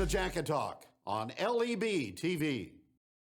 to Jacket Talk on LEB TV.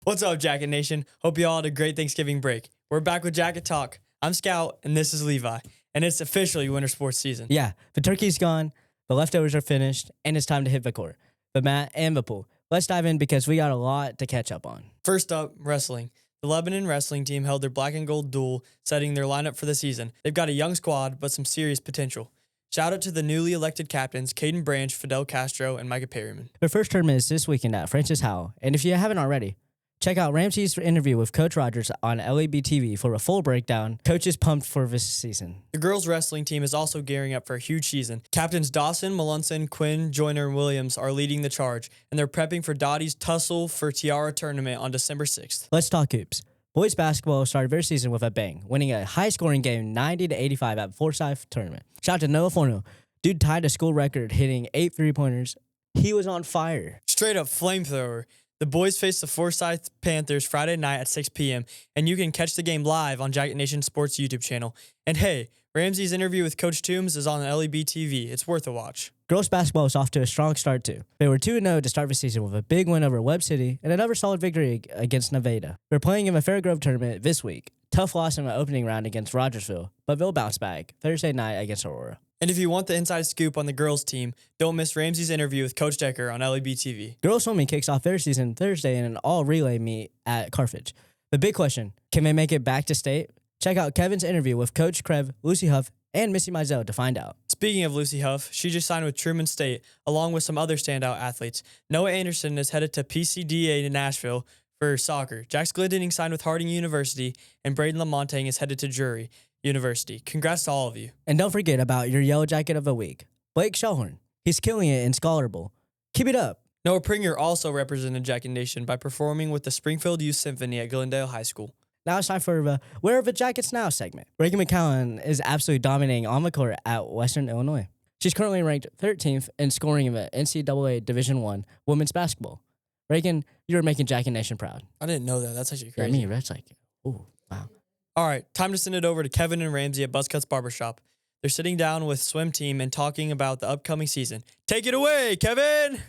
What's up, Jacket Nation? Hope you all had a great Thanksgiving break. We're back with Jacket Talk. I'm Scout, and this is Levi, and it's officially winter sports season. Yeah, the turkey's gone, the leftovers are finished, and it's time to hit the court, the mat, and the pool. Let's dive in because we got a lot to catch up on. First up, wrestling. The Lebanon wrestling team held their black and gold duel, setting their lineup for the season. They've got a young squad, but some serious potential. Shout out to the newly elected captains, Caden Branch, Fidel Castro, and Micah Perryman. Their first tournament is this weekend at Francis Howell, and if you haven't already, check out Ramsey's interview with Coach Rogers on LEB TV for a full breakdown. Coach is pumped for this season. The girls' wrestling team is also gearing up for a huge season. Captains Dawson, Malunson, Quinn, Joyner, and Williams are leading the charge, and they're prepping for Dottie's Tussle for Tiara tournament on December 6th. Let's talk hoops. Boys basketball started their season with a bang, winning a high-scoring game 90-85 at Forsyth tournament. Shout out to Noah Forno. Dude tied a school record hitting 8 3-pointers. He was on fire. Straight up flamethrower. The boys face the Forsyth Panthers Friday night at 6 p.m., and you can catch the game live on Jacket Nation Sports YouTube channel. And hey, Ramsey's interview with Coach Toombs is on LEB TV. It's worth a watch. Girls basketball is off to a strong start, too. They were 2-0 to start the season with a big win over Webb City and another solid victory against Nevada. They're playing in the Fairgrove tournament this week. Tough loss in the opening round against Rogersville, but they'll bounce back Thursday night against Aurora. And if you want the inside scoop on the girls' team, don't miss Ramsey's interview with Coach Decker on LEB TV. Girls swimming kicks off their season Thursday in an all-relay meet at Carthage. The big question, can they make it back to state? Check out Kevin's interview with Coach Krev, Lucy Huff, and Missy Mizell to find out. Speaking of Lucy Huff, she just signed with Truman State, along with some other standout athletes. Noah Anderson is headed to PCDA in Nashville for soccer. Jax Glendening signed with Harding University, and Braden Lamontagne is headed to Drury University. Congrats to all of you. And don't forget about your Yellow Jacket of the Week, Blake Shellhorn. He's killing it in Scholar Bowl. Keep it up. Noah Pringer also represented Jacket Nation by performing with the Springfield Youth Symphony at Glendale High School. Now it's time for the Where Are the Jackets Now segment. Reagan McCowan is absolutely dominating on the court at Western Illinois. She's currently ranked 13th in scoring in the NCAA Division I women's basketball. Reagan, you're making Jacket Nation proud. I didn't know that. That's actually Yeah, crazy. me, that's like, ooh, wow. All right, time to send it over to Kevin and Ramsey at Buzzcuts Barbershop. They're sitting down with swim team and talking about the upcoming season. Take it away, Kevin!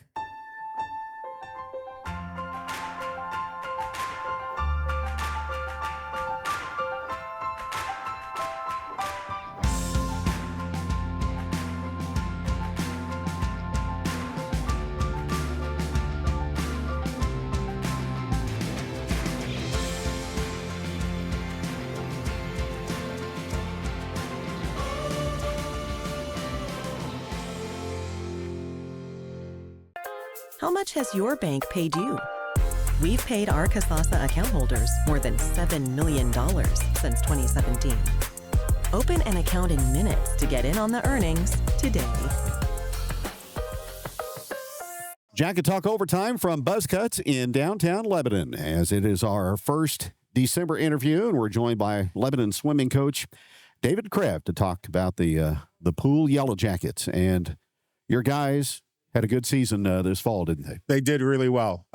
How much has your bank paid you? We've paid our Kasasa account holders more than $7 million since 2017. Open an account in minutes to get in on the earnings today. Jacket Talk Overtime from Buzzcuts in downtown Lebanon, as it is our first December interview, and we're joined by Lebanon swimming coach David Krev to talk about the pool Yellow Jackets. And your guys had a good season this fall, didn't they? They did really well.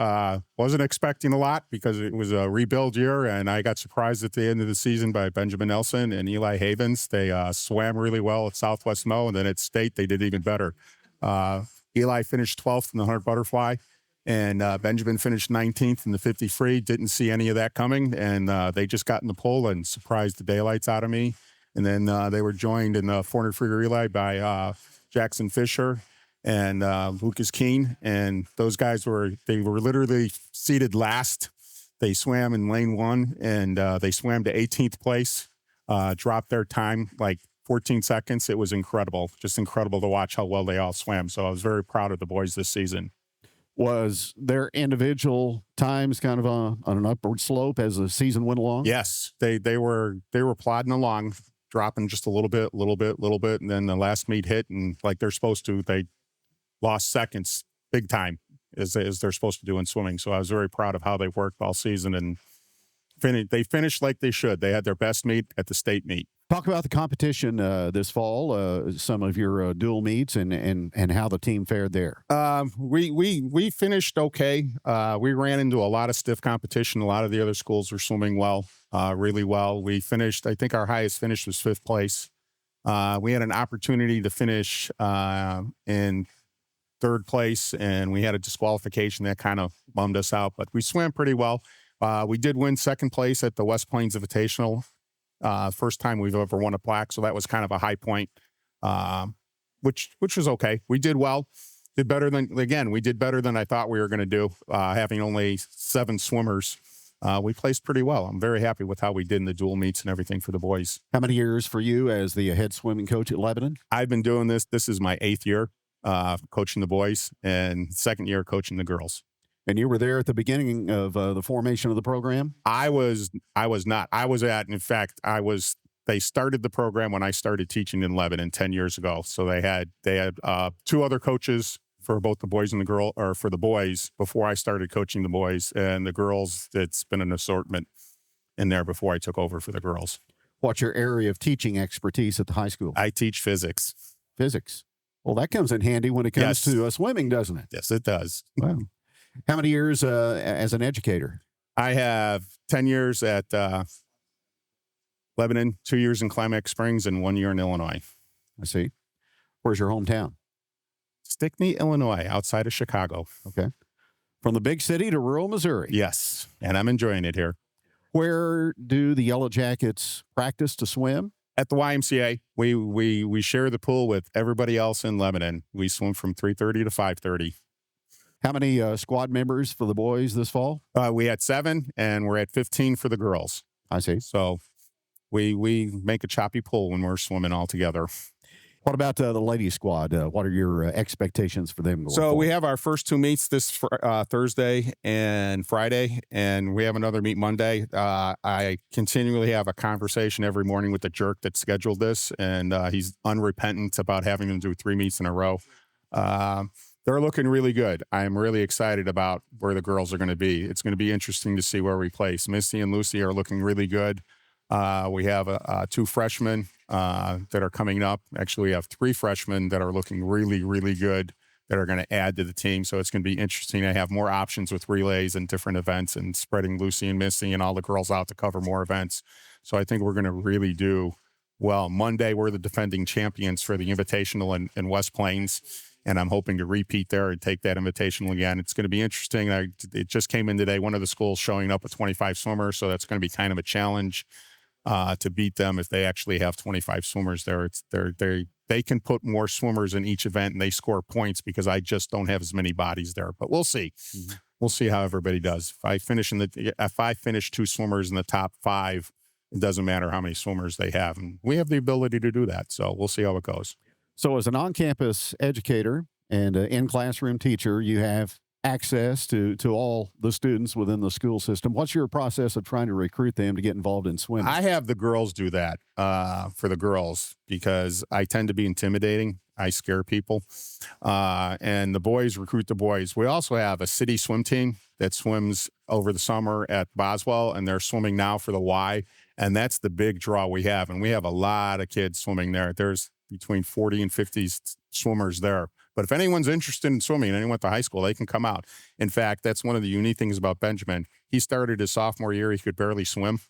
Wasn't expecting a lot because it was a rebuild year, and I got surprised at the end of the season by Benjamin Nelson and Eli Havens. They swam really well at Southwest Mo, and then at State they did even better. Eli finished 12th in the 100 butterfly, and Benjamin finished 19th in the 50 free. Didn't see any of that coming, and they just got in the pool and surprised the daylights out of me. And then they were joined in the 400 free relay by Jackson Fisher and Lucas Keene, and those guys were literally seated last. They swam in lane 1, and they swam to 18th place, dropped their time like 14 seconds. It was incredible, just incredible to watch how well they all swam. So I was very proud of the boys this season. Was their individual times kind of on an upward slope as the season went along? Yes, they were plodding along, dropping just a little bit, and then the last meet hit, and like they're supposed to, they lost seconds big time as they're supposed to do in swimming. So I was very proud of how they worked all season, and they finished like they should. They had their best meet at the state meet. Talk about the competition this fall, some of your dual meets and how the team fared there. We finished okay. We ran into a lot of stiff competition. A lot of the other schools were swimming well, really well. We finished, I think our highest finish was 5th place. We had an opportunity to finish in third place, and we had a disqualification that kind of bummed us out, but we swam pretty well. We did win second place at the West Plains Invitational. First time we've ever won a plaque, so that was kind of a high point, which was okay. We did well. We did better than I thought we were going to do, having only 7 swimmers. We placed pretty well. I'm very happy with how we did in the dual meets and everything for the boys. How many years for you as the head swimming coach at Lebanon? I've been doing this. This is my 8th year coaching the boys and 2nd year coaching the girls. And you were there at the beginning of the formation of the program? I was not. They started the program when I started teaching in Lebanon 10 years ago. So they had 2 other coaches for both the boys and the girl, or for the boys before I started coaching the boys, and the girls, it's been an assortment in there before I took over for the girls. What's your area of teaching expertise at the high school? I teach physics. Physics. Well, that comes in handy when it comes to swimming, doesn't it? Yes, it does. Wow. How many years as an educator? I have 10 years at Lebanon, 2 years in Climax Springs, and 1 year in Illinois. I see. Where's your hometown? Stickney, Illinois, outside of Chicago. Okay. From the big city to rural Missouri. Yes, and I'm enjoying it here. Where do the Yellow Jackets practice to swim? At the YMCA. We share the pool with everybody else in Lebanon. We swim from 3:30 to 5:30. How many squad members for the boys this fall? We had 7, and we're at 15 for the girls. I see. So we make a choppy pool when we're swimming all together. What about the ladies squad? What are your expectations for them going So forward? we have our first 2 meets this Thursday and Friday, and we have another meet Monday. I continually have a conversation every morning with the jerk that scheduled this, and he's unrepentant about having them do 3 meets in a row. They're looking really good. I'm really excited about where the girls are going to be. It's going to be interesting to see where we place. Missy and Lucy are looking really good. We have 2 freshmen that are coming up. Actually, we have 3 freshmen that are looking really, really good that are going to add to the team. So it's going to be interesting. I have more options with relays and different events and spreading Lucy and Missy and all the girls out to cover more events. So I think we're going to really do well. Monday, we're the defending champions for the Invitational in West Plains, and I'm hoping to repeat there and take that Invitational again. It's going to be interesting. It just came in today. One of the schools showing up with 25 swimmers, so that's going to be kind of a challenge to beat them if they actually have 25 swimmers there. They can put more swimmers in each event and they score points because I just don't have as many bodies there. But we'll see. Mm-hmm. We'll see how everybody does. If I finish 2 swimmers in the top 5, it doesn't matter how many swimmers they have, and we have the ability to do that. So we'll see how it goes. So as an on-campus educator and an in-classroom teacher, you have access to all the students within the school system. What's your process of trying to recruit them to get involved in swimming? I have the girls do that for the girls because I tend to be intimidating. I scare people. And the boys recruit the boys. We also have a city swim team that swims over the summer at Boswell, and they're swimming now for the Y. And that's the big draw we have. And we have a lot of kids swimming there. There's between 40 and 50 swimmers there. But if anyone's interested in swimming, anyone at the high school, they can come out. In fact, that's one of the unique things about Benjamin. He started his sophomore year. He could barely swim.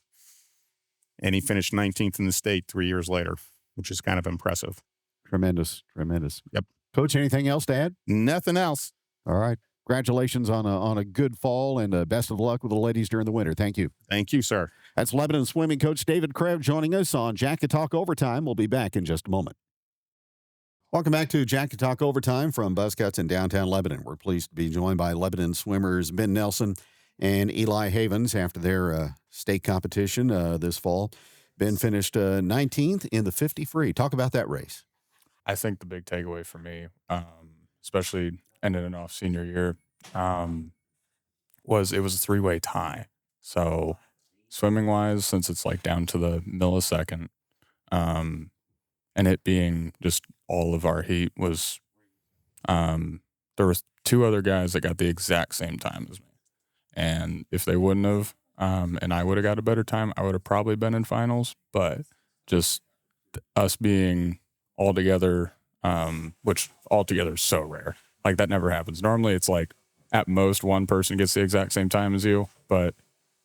And he finished 19th in the state 3 years later, which is kind of impressive. Tremendous. Tremendous. Yep. Coach, anything else to add? Nothing else. All right. Congratulations on a good fall, and best of luck with the ladies during the winter. Thank you. Thank you, sir. That's Lebanon swimming coach David Krebs joining us on Jacket Talk Overtime. We'll be back in just a moment. Welcome back to Jacket Talk Overtime from Buzzcuts in downtown Lebanon. We're pleased to be joined by Lebanon swimmers Ben Nelson and Eli Havens after their state competition this fall. Ben finished 19th in the 50 free. Talk about that race. I think the big takeaway for me, especially ending it off senior year, was it was a 3-way tie. So swimming wise, since it's like down to the millisecond, and it being just all of our heat was, there was 2 other guys that got the exact same time as me. And if they wouldn't have, and I would have got a better time, I would have probably been in finals. But just us being all together, which all together is so rare. Like that never happens. Normally it's like at most one person gets the exact same time as you, but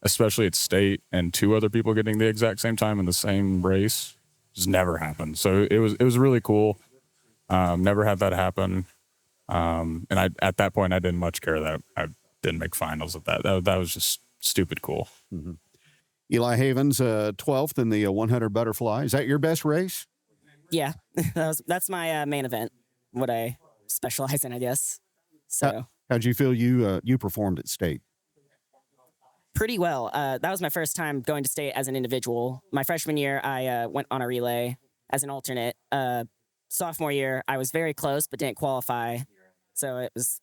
especially at state and 2 other people getting the exact same time in the same race just never happened. So it was really cool. Never had that happen. And at that point, I didn't much care that I didn't make finals at that. That was just stupid cool. Mm-hmm. Eli Havens, 12th in the 100 butterfly. Is that your best race? Yeah, that's my main event, what I specialize in, I guess. So how'd you feel you performed at state? Pretty well. That was my first time going to state as an individual. My freshman year, I went on a relay as an alternate. Sophomore year, I was very close but didn't qualify. So it was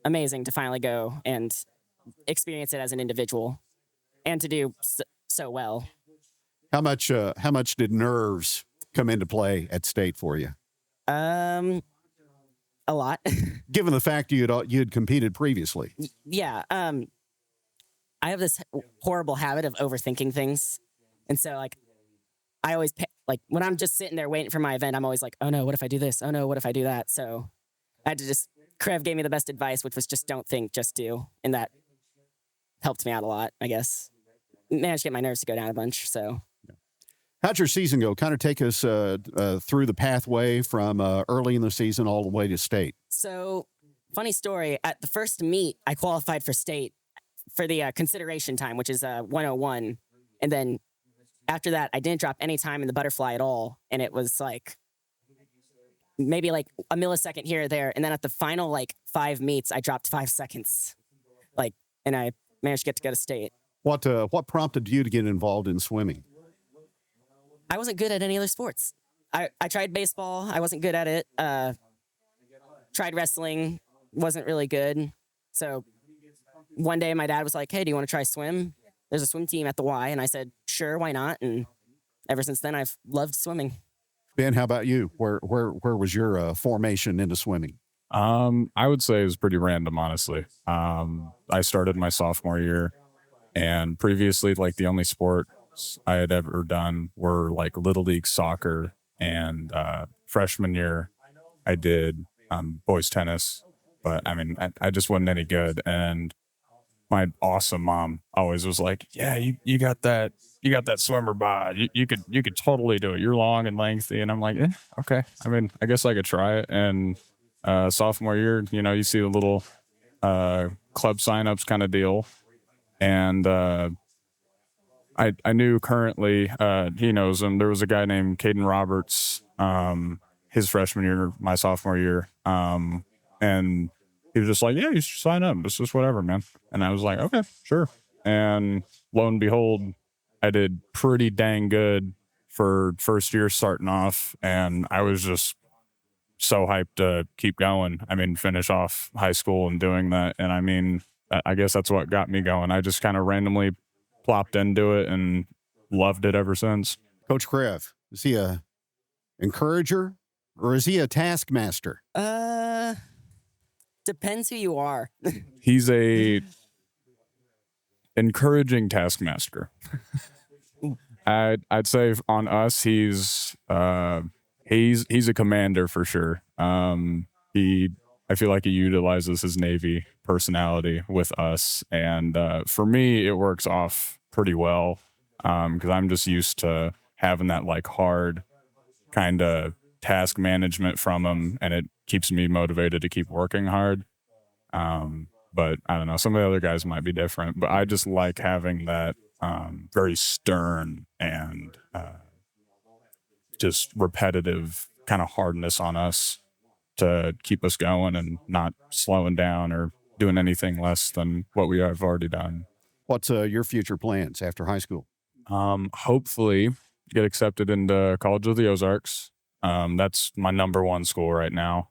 amazing to finally go and experience it as an individual and to do so well. How much did nerves come into play at state for you? A lot. Given the fact you'd competed previously. Yeah. I have this horrible habit of overthinking things. And so, like, I always, when I'm just sitting there waiting for my event, I'm always like, oh no, what if I do this? Oh no, what if I do that? So I had to Krev gave me the best advice, which was just don't think, just do. And that helped me out a lot, I guess. Managed to get my nerves to go down a bunch, so. How'd your season go? Kind of take us through the pathway from early in the season all the way to state. So, funny story. At the first meet, I qualified for state for the consideration time, which is 101. And then after that, I didn't drop any time in the butterfly at all. And it was like maybe like a millisecond here or there. And then at the final 5 meets, I dropped 5 seconds. And I managed to go to state. What prompted you to get involved in swimming? I wasn't good at any other sports. I tried baseball. I wasn't good at it. Tried wrestling. Wasn't really good. So one day my dad was like, hey, do you want to try swim? There's a swim team at the Y. And I said, sure, why not? And ever since then, I've loved swimming. Ben, how about you? Where was your formation into swimming? I would say it was pretty random, honestly. I started my sophomore year, and previously, the only sports I had ever done were Little League soccer, and freshman year, I did boys tennis, but I mean, I just wasn't any good. And my awesome mom always was like, yeah, you got that swimmer bod. You could totally do it. You're long and lengthy. And I'm like, okay. I mean, I guess I could try it. And sophomore year, you see a little club signups kind of deal. And I knew currently, he knows him. There was a guy named Caden Roberts, his freshman year, my sophomore year. And he was just like, yeah, you should sign up. It's just whatever, man. And I was like, okay, sure. And lo and behold, I did pretty dang good for first year starting off. And I was just so hyped to keep going. I mean, finish off high school and doing that. And I mean, I guess that's what got me going. I just kind of randomly plopped into it and loved it ever since. Coach Krev, is he a encourager or is he a taskmaster? Depends who you are. He's a encouraging taskmaster. I'd say on us, he's a commander for sure. I feel like he utilizes his Navy personality with us, and for me, it works off pretty well because I'm just used to having that hard kind of task management from him, and it keeps me motivated to keep working hard. But I don't know, some of the other guys might be different, but I just like having that very stern and just repetitive kind of hardness on us to keep us going and not slowing down or doing anything less than what we have already done. What's your future plans after high school? Hopefully get accepted into College of the Ozarks. That's my number one school right now.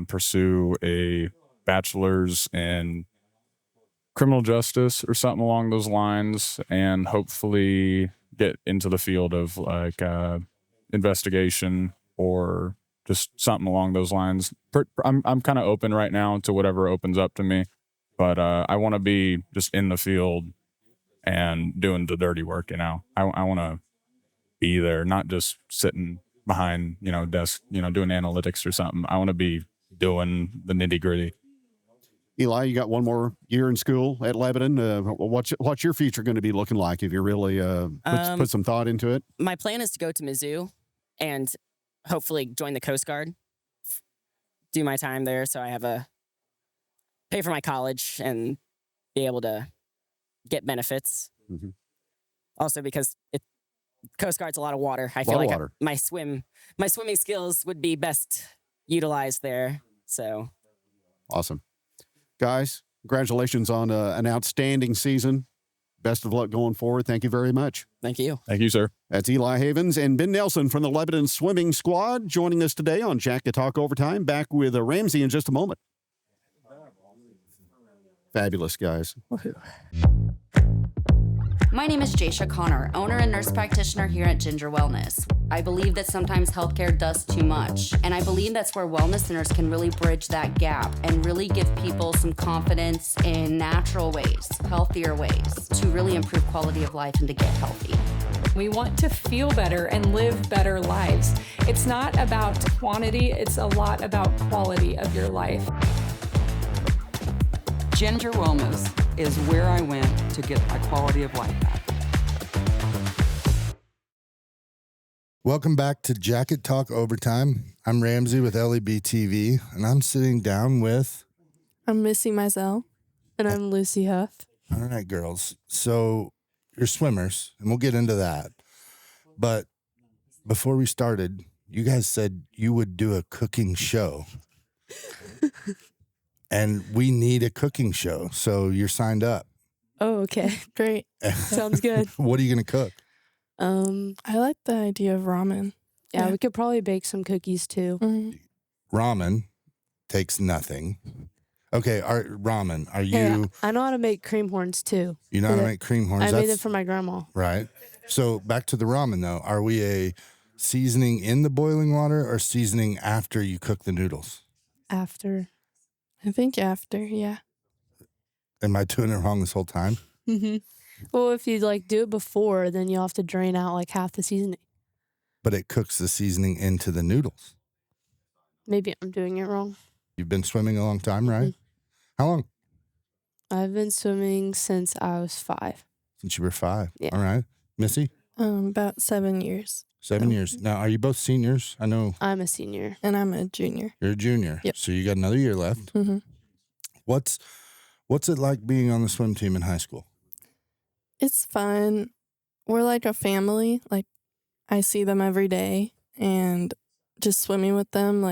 Pursue a bachelor's in criminal justice or something along those lines, and hopefully get into the field of investigation or just something along those lines. I'm kind of open right now to whatever opens up to me, but I want to be just in the field and doing the dirty work. I want to be there, not just sitting behind desk doing analytics or something. I want to be doing the nitty gritty. Eli, you got one more year in school at Lebanon. What's your future going to be looking like if you really put some thought into it? My plan is to go to Mizzou and hopefully join the Coast Guard. do my time there, so I have pay for my college and be able to get benefits. Mhm. Also, because Coast Guard's a lot of water. I Lot feel of like water. my swimming skills would be best utilized there. So Awesome. Guys, congratulations on an outstanding season. Best of luck going forward. Thank you very much. thank you. Thank you, sir. That's Eli Havens and Ben Nelson from the Lebanon Swimming Squad joining us today on Jack to Talk Overtime. Back with Ramsey in just a moment. Fabulous, guys. My name is Jaysha Connor, owner and nurse practitioner here at Ginger Wellness. I believe that sometimes healthcare does too much, and I believe that's where wellness centers can really bridge that gap and really give people some confidence in natural ways, healthier ways, to really improve quality of life and to get healthy. We want to feel better and live better lives. It's not about quantity, it's a lot about quality of your life. Ginger Wellness is where I went to get my quality of life back. Welcome back to Jacket Talk Overtime. I'm Ramsey with LEB TV, and I'm sitting down with... I'm Missy Mizell, and I'm Lucy Huff. All right, girls. So you're swimmers, and we'll get into that. But before we started, you guys said you would do a cooking show. And we need a cooking show, so you're signed up. Oh, okay. Great. Sounds good. What are you going to cook? I like the idea of ramen. Yeah, we could probably bake some cookies too. Mm-hmm. Ramen takes nothing. Okay, ramen. Are you... Hey, I know how to make cream horns too. You know how to make cream horns? I made it for my grandma. Right. So back to the ramen, though. Are we a seasoning in the boiling water or seasoning after you cook the noodles? After. I think after, yeah. Am I doing it wrong this whole time? Mm-hmm. Well, if you do it before, then you'll have to drain out half the seasoning. But it cooks the seasoning into the noodles. Maybe I'm doing it wrong. You've been swimming a long time, right? Mm-hmm. How long? I've been swimming since I was 5. Since you were 5. Yeah. All right. Missy? About 7 years. 7 years. Now, are you both seniors? I know. I'm a senior. And I'm a junior. You're a junior. Yep. So you got another year left. Mm-hmm. What's it like being on the swim team in high school? It's fun. We're like a family. I see them every day, and just swimming with them,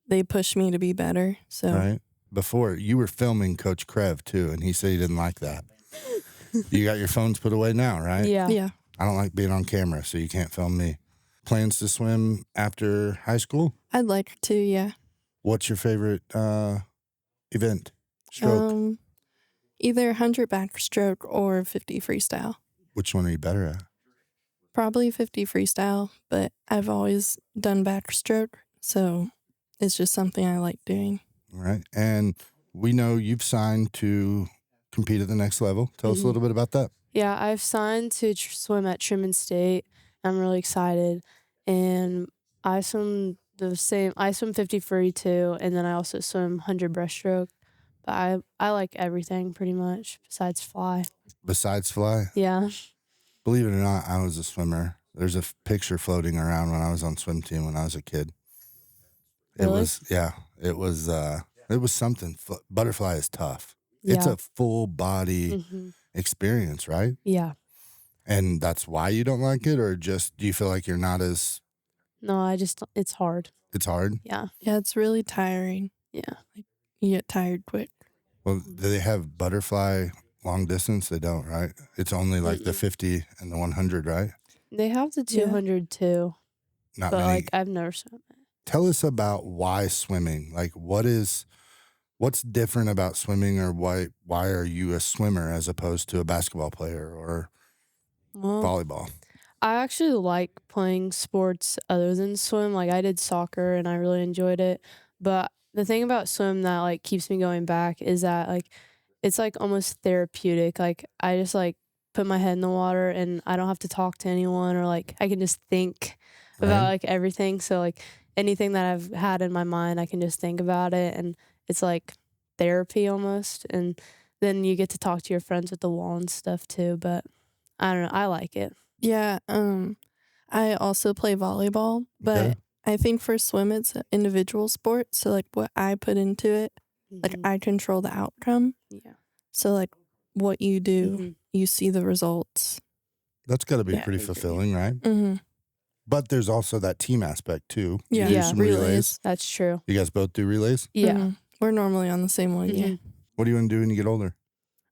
they push me to be better. So Right. Before, you were filming Coach Krev, too, and he said he didn't like that. You got your phones put away now, right? Yeah. Yeah. I don't like being on camera, so you can't film me. Plans to swim after high school? I'd like to, yeah. What's your favorite event? Stroke? Either 100 backstroke or 50 freestyle. Which one are you better at? Probably 50 freestyle, but I've always done backstroke, so it's just something I like doing. All right. And we know you've signed to compete at the next level. Tell us a little bit about that. Yeah, I've signed to swim at Truman State. I'm really excited. And I swim I swim 50 free too, and then I also swim 100 breaststroke. But I like everything pretty much besides fly. Besides fly? Yeah. Believe it or not, I was a swimmer. There's a picture floating around when I was on swim team when I was a kid. Really? It was something. Butterfly is tough. Yeah. It's a full body experience, right? Yeah. And that's why you don't like it, or just do you feel like you're not as... No, it's hard. It's hard? Yeah. Yeah, it's really tiring. Yeah. You get tired quick. Well, do they have butterfly long distance? They don't, right? It's only the 50 and the 100, right? They have the 200 too. Not but many. I've never swum it. Tell us about why swimming. What's different about swimming, or why are you a swimmer as opposed to a basketball player or volleyball? I actually like playing sports other than swim. I did soccer and I really enjoyed it. But the thing about swim that keeps me going back is that it's almost therapeutic. I just put my head in the water and I don't have to talk to anyone, or I can just think about everything. So anything that I've had in my mind, I can just think about it, and it's therapy almost. And then you get to talk to your friends at the wall and stuff too. But I don't know, I like it. Yeah, I also play volleyball, but I think for swim, it's an individual sport. So, like, what I put into it, like, I control the outcome. Yeah. So, like, what you do, you see the results. That's got to be pretty fulfilling, right? Mm-hmm. But there's also that team aspect too. Yeah. You do some relays. That's true. You guys both do relays? Yeah. Mm-hmm. We're normally on the same one. Yeah. What do you want to do when you get older?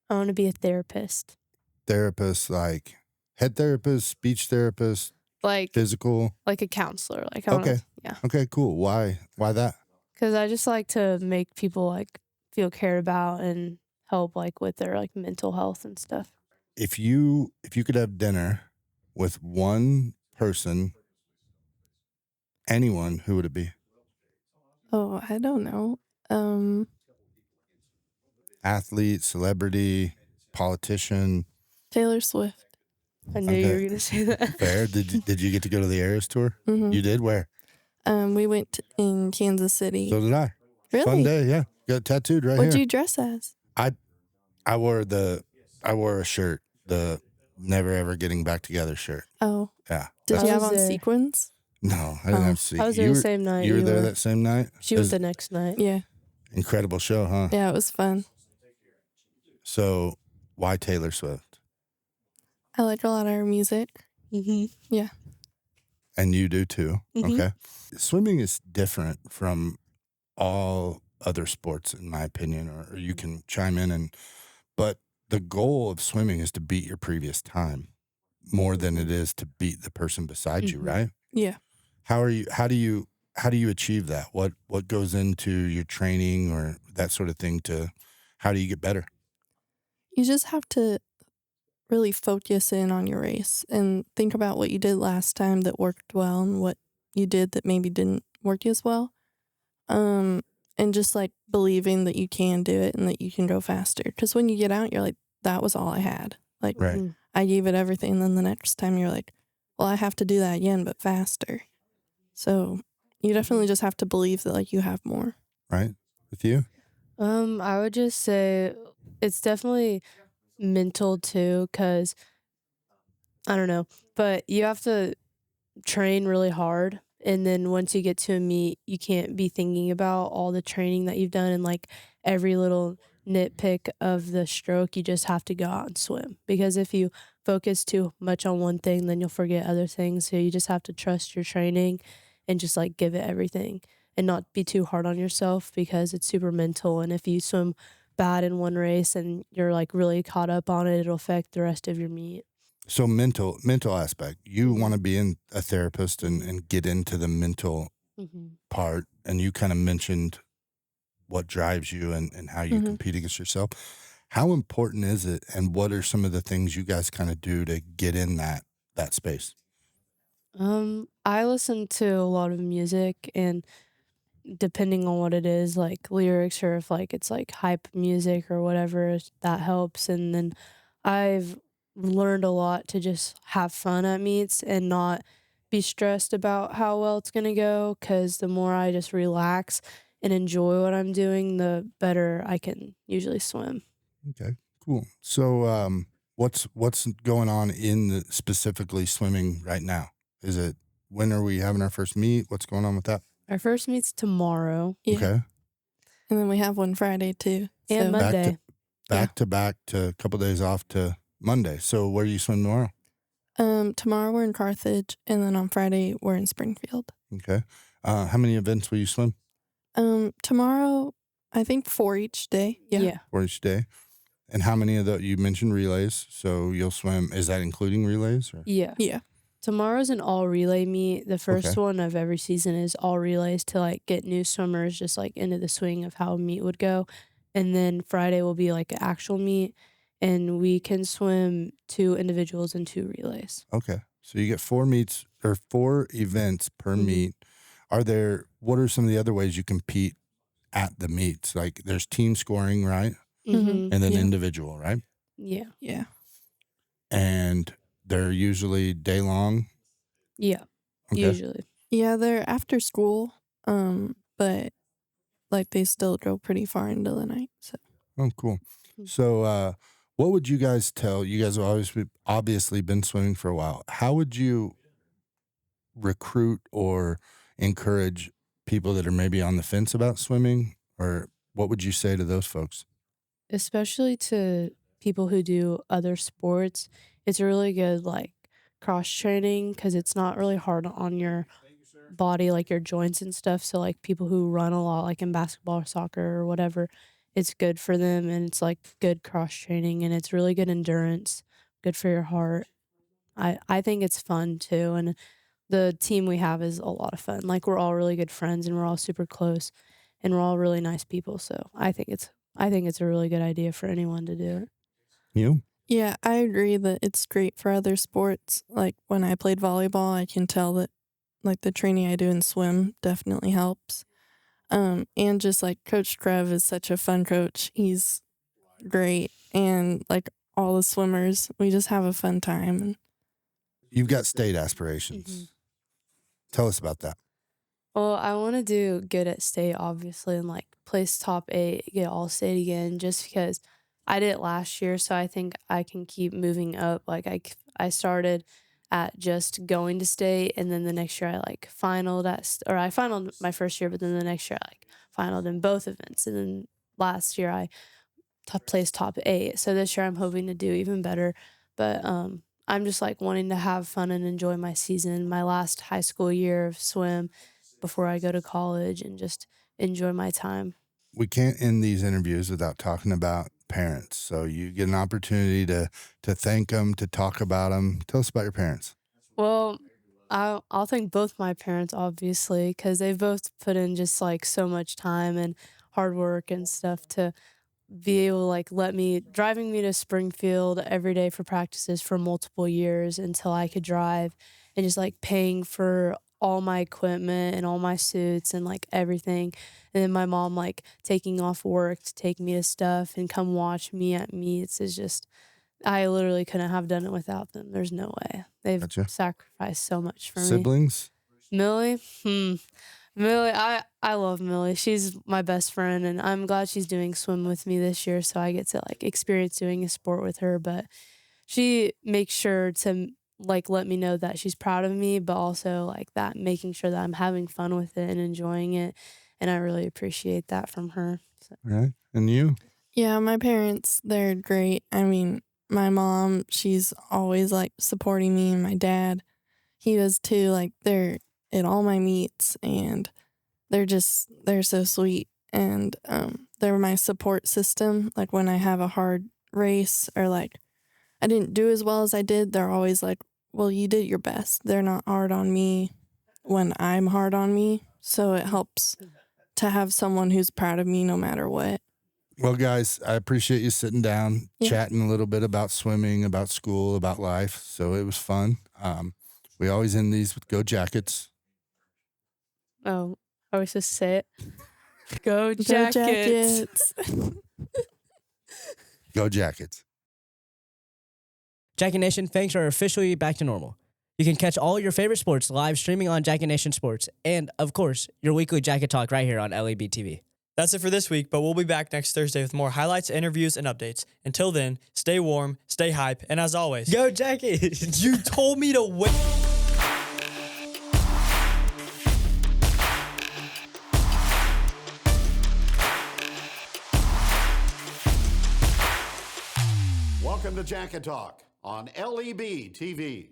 I want to be a therapist. Therapist, like head therapist, speech therapist, Like physical. like a counselor. Like Okay. Yeah. Okay, cool. Why that? Because I just like to make people like feel cared about and help like with their like mental health and stuff. If you could have dinner with one person, anyone, who would it be? Oh, I don't know. Athlete, celebrity, politician. Taylor Swift. I knew you were gonna say that. Fair. Did you get to go to the Eras tour? Mm-hmm. You did? Where? We went in Kansas City. So did I. Really? Fun day, yeah. Got tattooed right What'd here. you dress as? I wore a shirt, the never ever getting back together shirt. Oh. Yeah. Did you I have was on there. sequins? No, I didn't have to see. I was there the same night. You were there that same night? She It was the next night. Yeah. incredible show, huh? Yeah, it was fun. So why Taylor Swift? I like a lot of her music. Mm-hmm. Yeah. And you do too. Mhm. Okay. Swimming is different from all other sports, in my opinion, or you can chime in but the goal of swimming is to beat your previous time more than it is to beat the person beside you, right? Yeah. How do you achieve that? What goes into your training or that sort of thing how do you get better? You just have to really focus in on your race and think about what you did last time that worked well and what you did that maybe didn't work as well. And just like believing that you can do it and that you can go faster. Because when you get out, you're like, that was all I had. Like, Right. I gave it everything. And then the next time you're like, well, I have to do that again, but faster. So you definitely just have to believe that like you have more. Right? With you? I would just say it's definitely mental too, because I don't know, but you have to train really hard. And then once you get to a meet, you can't be thinking about all the training that you've done and like every little nitpick of the stroke. You just have to go out and swim, because if you focus too much on one thing, then you'll forget other things. So you just have to trust your training and just like give it everything and not be too hard on yourself, because it's super mental. And if you swim bad in one race and you're like really caught up on it, it'll affect the rest of your meet. So mental aspect. You want to be a therapist and get into the mental part. And you kind of mentioned what drives you and how you compete against yourself. How important is it, and what are some of the things you guys kind of do to get in that space? I listen to a lot of music, and depending on what it is, like lyrics, or if like it's like hype music or whatever, that helps. And then I've learned a lot to just have fun at meets and not be stressed about how well it's going to go, because the more I just relax and enjoy what I'm doing, the better I can usually swim. Okay, cool. So what's going on in specifically swimming right now? Is it, when are we having our first meet? What's going on with that? Our first meet's tomorrow. Yeah. Okay. And then we have one Friday too. And Monday. Back to a couple days off to Monday. So where do you swim tomorrow? Tomorrow we're in Carthage, and then on Friday we're in Springfield. Okay. How many events will you swim? Tomorrow, I think 4 each day. Yeah. For each day. And how many of the, you mentioned relays, so you'll swim, is that including relays? Or? Yeah. Yeah. Tomorrow's an all relay meet. The first Okay. one of every season is all relays to like get new swimmers just like into the swing of how a meet would go. And then Friday will be like an actual meet, and we can swim 2 individuals and 2 relays. Okay. So you get 4 meets or 4 events per meet. What are some of the other ways you compete at the meets? Like there's team scoring, right? Mm-hmm. And then Yeah. individual, right? Yeah. Yeah. And they're usually day long. Yeah. Okay. Usually. Yeah, they're after school, but like they still go pretty far into the night. So Oh, cool. So what would you guys tell, you guys have obviously been swimming for a while. How would you recruit or encourage people that are maybe on the fence about swimming? Or what would you say to those folks? Especially to people who do other sports, it's a really good like cross training because it's not really hard on your body, like your joints and stuff. So like people who run a lot, like in basketball or soccer or whatever, it's good for them, and it's like good cross training, and it's really good endurance, good for your heart. I think it's fun too, and the team we have is a lot of fun. Like we're all really good friends, and we're all super close, and we're all really nice people. So I think it's a really good idea for anyone to do it. You? Yeah, I agree that it's great for other sports. Like when I played volleyball, I can tell that like the training I do in swim definitely helps. And just like Coach Krev is such a fun coach. He's great. And like all the swimmers, we just have a fun time. You've got state aspirations. Mm-hmm. Tell us about that. Well, I want to do good at state, obviously, and like place top 8, get all state again, just because I did it last year. So I think I can keep moving up. Like I started at just going to state, and then the next year I like finaled I finaled my first year, but then the next year I like finaled in both events, and then last year I placed top 8. So this year I'm hoping to do even better, but I'm just like wanting to have fun and enjoy my season, my last high school year of swim before I go to college, and just enjoy my time. We can't end these interviews without talking about parents. So you get an opportunity to thank them, to talk about them. Tell us about your parents. Well, I'll thank both my parents, obviously, because they've both put in just like so much time and hard work and stuff to be able to like driving me to Springfield every day for practices for multiple years until I could drive, and just like paying for all my equipment and all my suits and like everything. And then my mom like taking off work to take me to stuff and come watch me at meets is just, I literally couldn't have done it without them. There's no way. They've sacrificed so much for me. Siblings? Millie? Millie, I love Millie. She's my best friend, and I'm glad she's doing swim with me this year, so I get to like experience doing a sport with her. But she makes sure to like let me know that she's proud of me, but also like that making sure that I'm having fun with it and enjoying it, and I really appreciate that from her. So. Right. And you? Yeah, my parents, they're great. I mean, my mom, she's always like supporting me, and my dad, he was too. Like they're at all my meets, and they're so sweet, and they're my support system. Like when I have a hard race or like I didn't do as well as I did, they're always like, well, you did your best. They're not hard on me when I'm hard on me. So it helps to have someone who's proud of me no matter what. Well, guys, I appreciate you sitting down, chatting a little bit about swimming, about school, about life. So it was fun. We always end these with Go Jackets. Oh, I was supposed to say it. Go Jackets. Go Jackets. Jacket Nation, thanks are officially back to normal. You can catch all your favorite sports live streaming on Jacket Nation Sports, and, of course, your weekly Jacket Talk right here on LAB TV. That's it for this week, but we'll be back next Thursday with more highlights, interviews, and updates. Until then, stay warm, stay hype, and as always, Go Jackets! You told me to wait. Welcome to Jacket Talk on LEB TV.